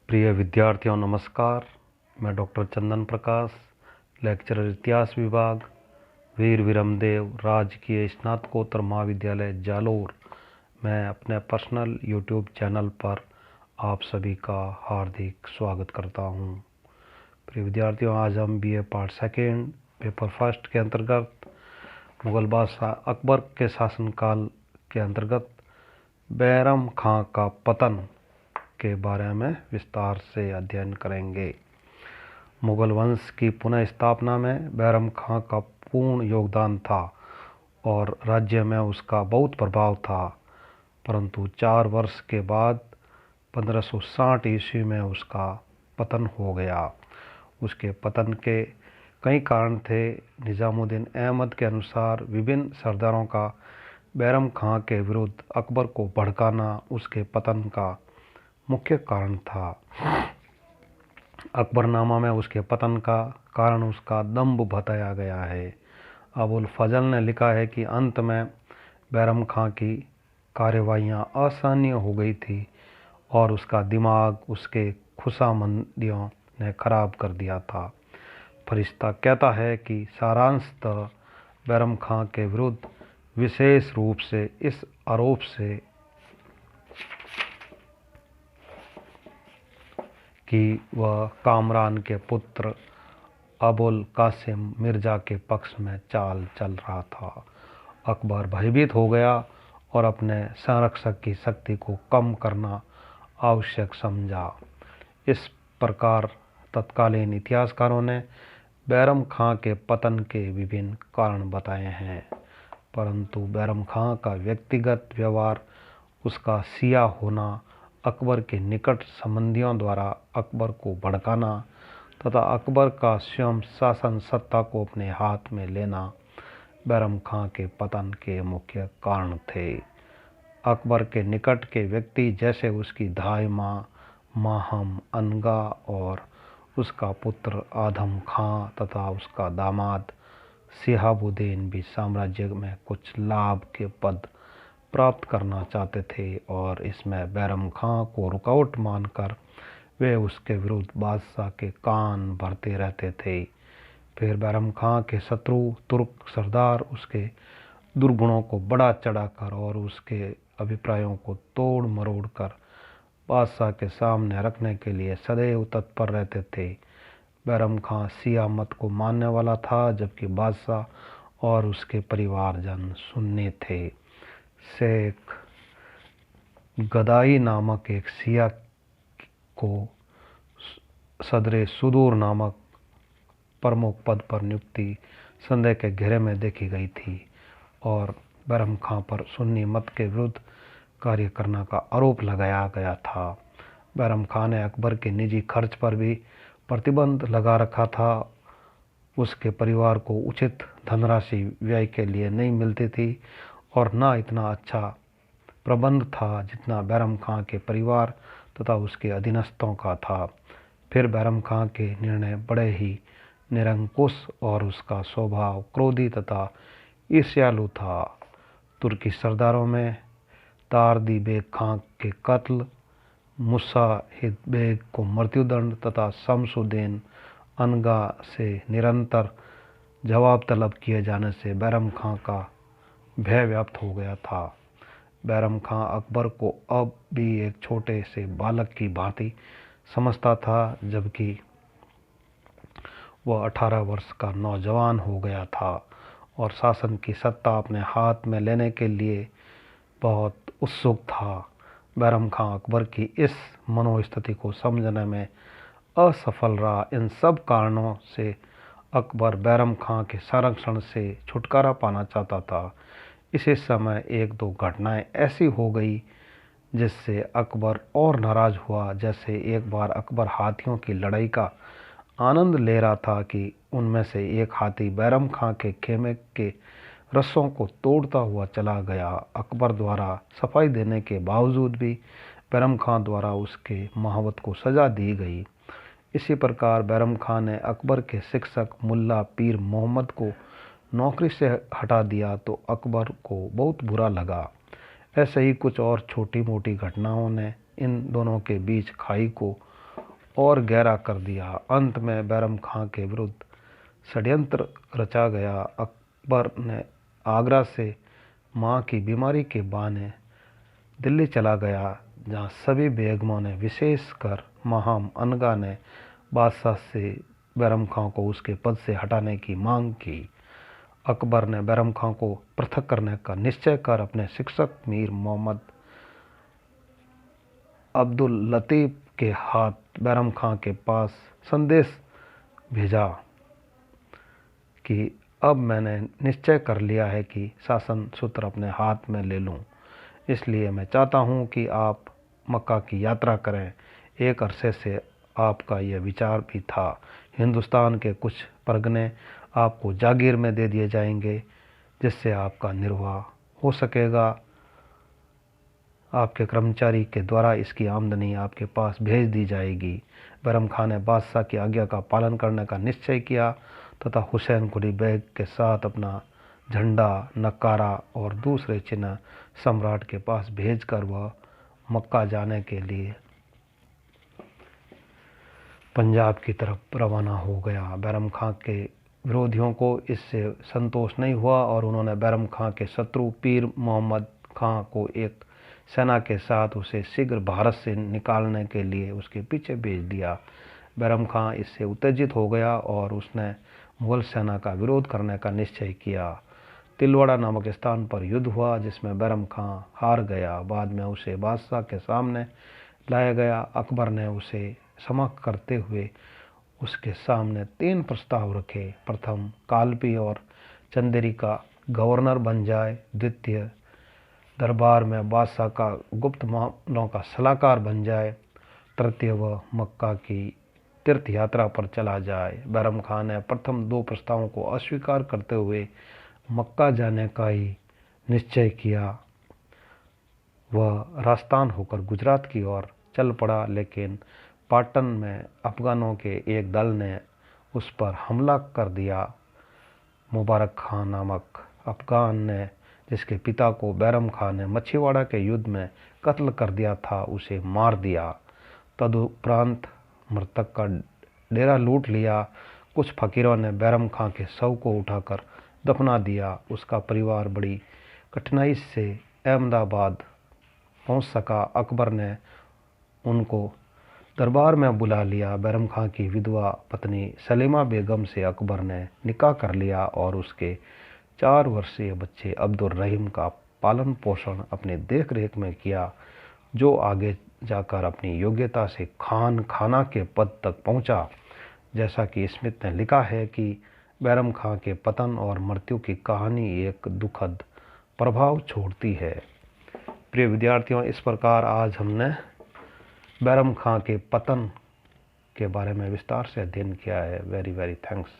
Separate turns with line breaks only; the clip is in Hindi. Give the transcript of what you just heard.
प्रिय विद्यार्थियों नमस्कार। मैं डॉक्टर चंदन प्रकाश, लेक्चरर इतिहास विभाग, वीर विरमदेव राजकीय स्नातकोत्तर महाविद्यालय जालोर। मैं अपने पर्सनल यूट्यूब चैनल पर आप सभी का हार्दिक स्वागत करता हूं। प्रिय विद्यार्थियों, आज हम BA part second paper first के अंतर्गत मुगल बादशाह अकबर के शासनकाल के अंतर्गत बैरम खां का पतन के बारे में विस्तार से अध्ययन करेंगे। मुगल वंश की पुनः स्थापना में बैरम खां का पूर्ण योगदान था और राज्य में उसका बहुत प्रभाव था, परंतु 4 वर्ष के बाद 1560 ईस्वी में उसका पतन हो गया। उसके पतन के कई कारण थे। निजामुद्दीन अहमद के अनुसार विभिन्न सरदारों का बैरम खां के विरुद्ध अकबर को भड़काना उसके पतन का मुख्य कारण था। अकबरनामा में उसके पतन का कारण उसका दंभ बताया गया है। अबुल फजल ने लिखा है कि अंत में बैरम खां की कार्यवाहियां असहनीय हो गई थी और उसका दिमाग उसके खुशामंदियों ने खराब कर दिया था। फरिश्ता कहता है कि सारांशतः बैरम खां के विरुद्ध विशेष रूप से इस आरोप से कि वह कामरान के पुत्र अबुल कासिम मिर्जा के पक्ष में चाल चल रहा था। अकबर भयभीत हो गया और अपने संरक्षक की शक्ति को कम करना आवश्यक समझा। इस प्रकार तत्कालीन इतिहासकारों ने बैरम खां के पतन के विभिन्न कारण बताए हैं, परंतु बैरम खां का व्यक्तिगत व्यवहार, उसका शिया होना, अकबर के निकट संबंधियों द्वारा अकबर को भड़काना तथा अकबर का स्वयं शासन सत्ता को अपने हाथ में लेना बैरम खां के पतन के मुख्य कारण थे। अकबर के निकट के व्यक्ति जैसे उसकी धाई माँ माहम अनगा और उसका पुत्र आदम खां तथा उसका दामाद शिहाबुद्दीन भी साम्राज्य में कुछ लाभ के पद प्राप्त करना चाहते थे और इसमें बैरम खां को रुकावट मानकर वे उसके विरुद्ध बादशाह के कान भरते रहते थे। फिर बैरम खां के शत्रु तुर्क सरदार उसके दुर्गुणों को बढ़ा चढ़ाकर और उसके अभिप्रायों को तोड़ मरोड़ कर बादशाह के सामने रखने के लिए सदैव तत्पर रहते थे। बैरम खां शिया मत को मानने वाला था, जबकि बादशाह और उसके परिवारजन सुन्नी थे। शेख गदाई नामक एक शिया को सदरे सुदूर नामक प्रमुख पद पर नियुक्ति संदेह के घेरे में देखी गई थी और बैरम खां पर सुन्नी मत के विरुद्ध कार्य करने का आरोप लगाया गया था। बैरम खां ने अकबर के निजी खर्च पर भी प्रतिबंध लगा रखा था। उसके परिवार को उचित धनराशि व्यय के लिए नहीं मिलती थी और न इतना अच्छा प्रबंध था जितना बैरम खां के परिवार तथा उसके अधीनस्थों का था। फिर बैरम खां के निर्णय बड़े ही निरंकुश और उसका स्वभाव क्रोधी तथा ईर्ष्यालु था। तुर्की सरदारों में तारदी बेग खां के कत्ल, मुसाहिद बेग को मृत्युदंड तथा शमसुद्दीन अनगा से निरंतर जवाब तलब किए जाने से बैरम खां का भय व्याप्त हो गया था। बैरम खां अकबर को अब भी एक छोटे से बालक की भांति समझता था, जबकि वह 18 वर्ष का नौजवान हो गया था और शासन की सत्ता अपने हाथ में लेने के लिए बहुत उत्सुक था। बैरम खां अकबर की इस मनोस्थिति को समझने में असफल रहा। इन सब कारणों से अकबर बैरम खां के संरक्षण से छुटकारा पाना चाहता था। इसी समय एक दो घटनाएं ऐसी हो गई जिससे अकबर और नाराज हुआ। जैसे एक बार अकबर हाथियों की लड़ाई का आनंद ले रहा था कि उनमें से एक हाथी बैरम खां के खेमे के रस्सों को तोड़ता हुआ चला गया। अकबर द्वारा सफाई देने के बावजूद भी बैरम खां द्वारा उसके महावत को सजा दी गई। इसी प्रकार बैरम खां ने अकबर के शिक्षक मुल्ला पीर मोहम्मद को नौकरी से हटा दिया तो अकबर को बहुत बुरा लगा। ऐसे ही कुछ और छोटी मोटी घटनाओं ने इन दोनों के बीच खाई को और गहरा कर दिया। अंत में बैरम खां के विरुद्ध षड्यंत्र रचा गया। अकबर ने आगरा से मां की बीमारी के बहाने दिल्ली चला गया, जहां सभी बेगमों ने, विशेषकर महाम अनगा ने, बादशाह से बैरम खां को उसके पद से हटाने की मांग की। अकबर ने बैरम खां को पृथक करने का निश्चय कर अपने शिक्षक मीर मोहम्मद अब्दुल लतीफ के हाथ बैरम खां के पास संदेश भेजा कि अब मैंने निश्चय कर लिया है कि शासन सूत्र अपने हाथ में ले लूं, इसलिए मैं चाहता हूं कि आप मक्का की यात्रा करें। एक अरसे से आपका यह विचार भी था। हिंदुस्तान के कुछ परगने आपको जागीर में दे दिए जाएंगे, जिससे आपका निर्वाह हो सकेगा। आपके कर्मचारी के द्वारा इसकी आमदनी आपके पास भेज दी जाएगी। बैरम खां ने बादशाह की आज्ञा का पालन करने का निश्चय किया तथा हुसैन कुली बेग के साथ अपना झंडा, नकारा और दूसरे चिन्ह सम्राट के पास भेजकर वह मक्का जाने के लिए पंजाब की तरफ रवाना हो गया। बैरम खां के विरोधियों को इससे संतोष नहीं हुआ और उन्होंने बैरम खां के शत्रु पीर मोहम्मद खां को एक सेना के साथ उसे शीघ्र भारत से निकालने के लिए उसके पीछे भेज दिया। बैरम खां इससे उत्तेजित हो गया और उसने मुगल सेना का विरोध करने का निश्चय किया। तिलवाड़ा नामक स्थान पर युद्ध हुआ, जिसमें बैरम खां हार गया। बाद में उसे बादशाह के सामने लाया गया। अकबर ने उसे क्षमा करते हुए उसके सामने 3 प्रस्ताव रखे। प्रथम, कालपी और चंदेरी का गवर्नर बन जाए। द्वितीय, दरबार में बादशाह का गुप्त मामलों का सलाहकार बन जाए। तृतीय, वह मक्का की तीर्थ यात्रा पर चला जाए। बैरम खां ने प्रथम 2 प्रस्तावों को अस्वीकार करते हुए मक्का जाने का ही निश्चय किया। वह राजस्थान होकर गुजरात की ओर चल पड़ा, लेकिन पाटन में अफगानों के एक दल ने उस पर हमला कर दिया। मुबारक खां नामक अफगान ने, जिसके पिता को बैरम खां ने मछीवाड़ा के युद्ध में कत्ल कर दिया था, उसे मार दिया। तदुपरांत मृतक का डेरा लूट लिया। कुछ फकीरों ने बैरम खां के शव को उठाकर दफना दिया। उसका परिवार बड़ी कठिनाई से अहमदाबाद पहुंच सका। अकबर ने उनको दरबार में बुला लिया। बैरम खां की विधवा पत्नी सलीमा बेगम से अकबर ने निकाह कर लिया और उसके 4 वर्षीय बच्चे अब्दुल रहीम का पालन पोषण अपनी देख रेख में किया, जो आगे जाकर अपनी योग्यता से खान खाना के पद तक पहुंचा। जैसा कि स्मिथ ने लिखा है कि बैरम खां के पतन और मृत्यु की कहानी एक दुखद प्रभाव छोड़ती है। प्रिय विद्यार्थियों, इस प्रकार आज हमने बैरम खां के पतन के बारे में विस्तार से अध्ययन किया है। Very thanks.